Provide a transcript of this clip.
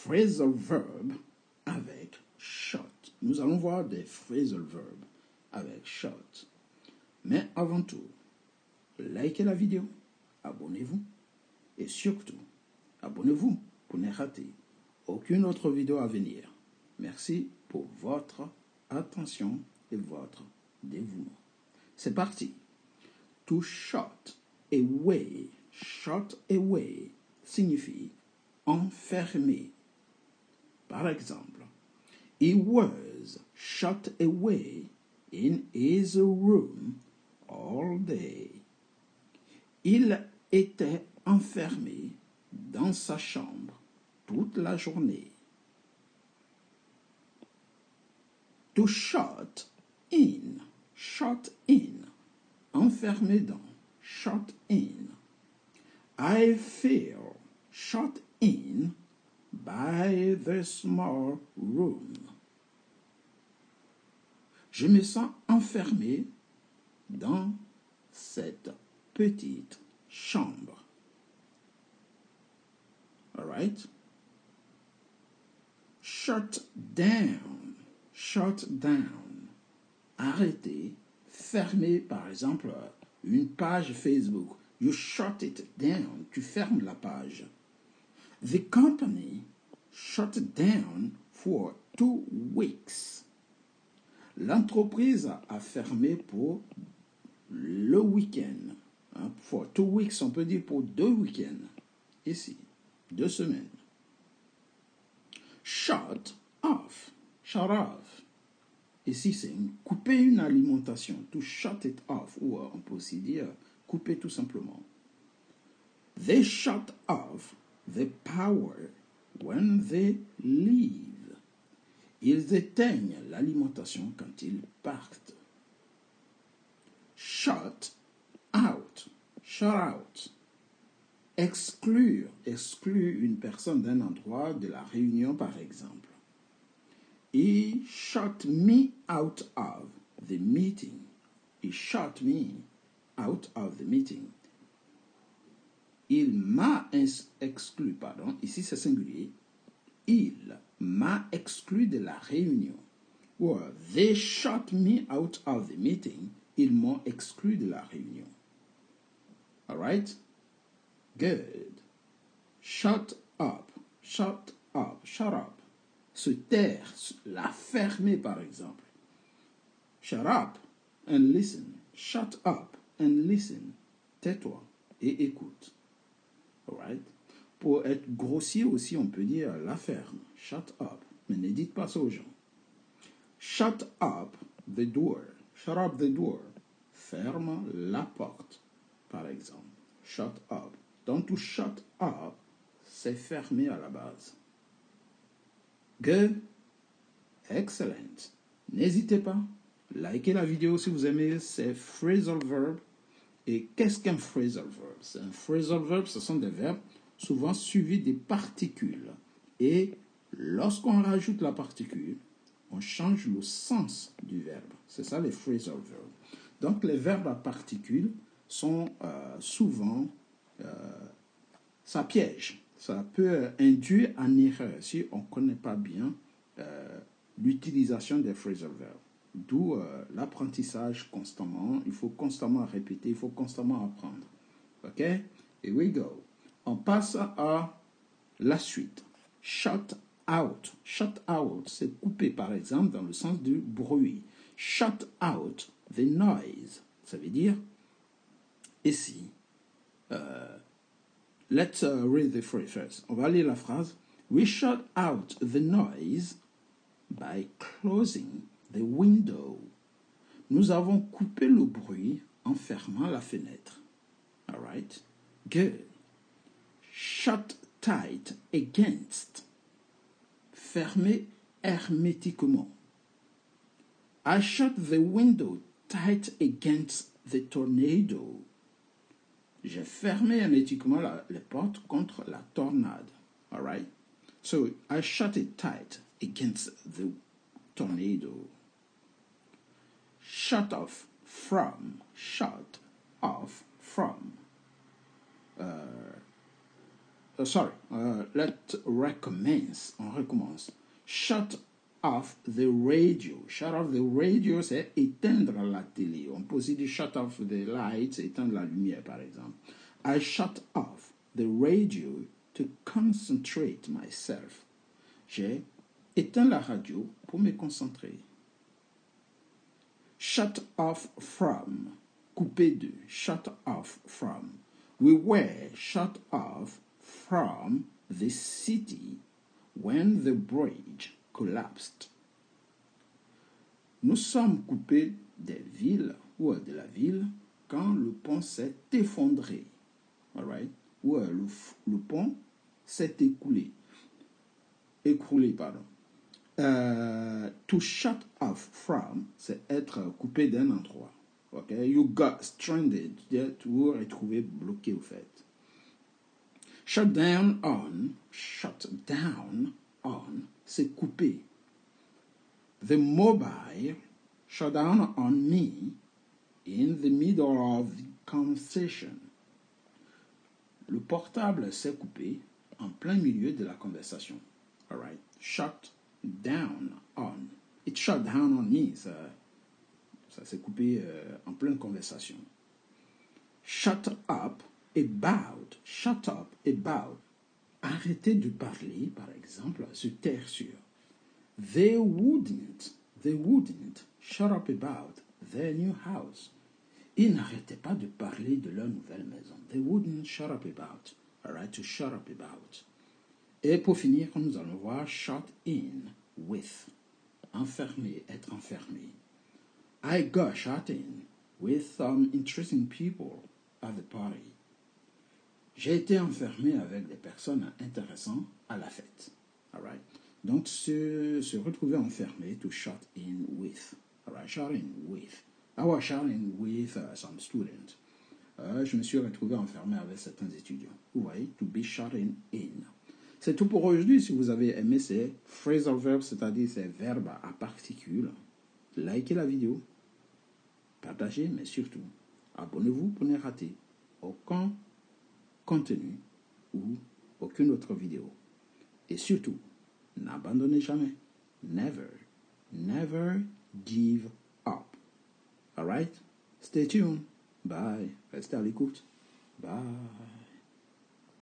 phrasal verbs avec shut. Nous allons voir des phrasal verbs avec shut. Mais avant tout, likez la vidéo, abonnez-vous et surtout, abonnez-vous pour ne rater aucune autre vidéo à venir. Merci pour votre attention et votre dévouement. C'est parti. To shut away signifie enfermer. Par exemple, he was shut away in his room all day. Il était enfermé dans sa chambre toute la journée. To shut in, enfermé dans, shut in. I feel shut in by the small room. Je me sens enfermé dans cette petite chambre. All right? Shut down. Arrêter, fermer par exemple une page Facebook. You shut it down. Tu fermes la page. The company shut down for 2 weeks. L'entreprise a fermé pour le week-end. For 2 weeks, on peut dire pour 2 week-ends. Ici, 2 semaines. Shut off. Ici, c'est couper une alimentation. To shut it off. Ou on peut aussi dire couper tout simplement. They shut off the power when they leave. Ils éteignent l'alimentation quand ils partent. Shut out. Exclure une personne d'un endroit de la réunion, par exemple. He shut me out of the meeting. He shut me out of the meeting. Il m'a exclu, ici c'est singulier. Il m'a exclu de la réunion. Or, they shut me out of the meeting. Ils m'ont exclu de la réunion. All right? Good. Shut up. Se taire, la fermer par exemple. Shut up and listen. Shut up and listen. Tais-toi et écoute. All right? Pour être grossier aussi, on peut dire la ferme. Shut up. Mais ne dites pas ça aux gens. Shut up the door. Shut up the door. Ferme la porte, par exemple. Shut up. Donc, to shut up, c'est fermer à la base. Good. Excellent. N'hésitez pas. Likez la vidéo si vous aimez ces phrasal verbs. Et qu'est-ce qu'un phrasal verb? Un phrasal verb, ce sont des verbes souvent suivis des particules. Et lorsqu'on rajoute la particule, on change le sens du verbe. C'est ça les phrasal verbs. Donc les verbes à particules sont souvent, ça piège. Ça peut induire en erreur si on ne connaît pas bien l'utilisation des phrasal verbs. D'où l'apprentissage constamment. Il faut constamment répéter, il faut constamment apprendre. OK? Here we go. On passe à la suite. Shut out. Shut out, c'est couper par exemple dans le sens du bruit. Shut out the noise. Ça veut dire, ici, let's read the phrase first. On va lire la phrase. We shut out the noise by closing the window. Nous avons coupé le bruit en fermant la fenêtre. All right? Good. Shut tight against. Fermer hermétiquement. I shut the window tight against the tornado. J'ai fermé hermétiquement les portes contre la tornade. All right? So, I shut it tight against the tornado. Shut off from. let's recommence. On recommence. Shut off the radio. Shut off the radio, c'est éteindre la télé. On peut aussi dire shut off the lights, éteindre la lumière, par exemple. I shut off the radio to concentrate myself. J'ai éteint la radio pour me concentrer. Shut off from. Couper de. Shut off from. We were shut off from the city when the bridge collapsed. Nous sommes coupés des villes ou de la ville quand le pont s'est effondré. All right? Ou le pont s'est écroulé. Pardon. To shut off from, c'est être coupé d'un endroit. Okay? You got stranded. Tu vous retrouver bloqué au fait. Shut down on, c'est couper. The mobile shut down on me in the middle of the conversation. Le portable s'est coupé en plein milieu de la conversation. All right. Shut down on. It shut down on me. Ça s'est coupé en pleine conversation. Shut up about. Shut up about. Arrêtez de parler, par exemple, se taire sur. They wouldn't shut up about their new house. Ils n'arrêtaient pas de parler de leur nouvelle maison. They wouldn't shut up about. All right, to shut up about. Et pour finir, nous allons voir shut in with. Enfermé, être enfermé. I got shut in with some interesting people at the party. J'ai été enfermé avec des personnes intéressantes à la fête. All right. Donc, se retrouver enfermé, to shut in with. All right, shut in with. I was shut in with some students. Je me suis retrouvé enfermé avec certains étudiants. Vous voyez, to be shut in. C'est tout pour aujourd'hui. Si vous avez aimé ces phrasal verbs, c'est-à-dire ces verbes à particules, likez la vidéo, partagez, mais surtout, abonnez-vous pour ne rater aucun contenu ou aucune autre vidéo. Et surtout, n'abandonnez jamais. Never give up. All right? Stay tuned. Bye. Restez à l'écoute. Bye.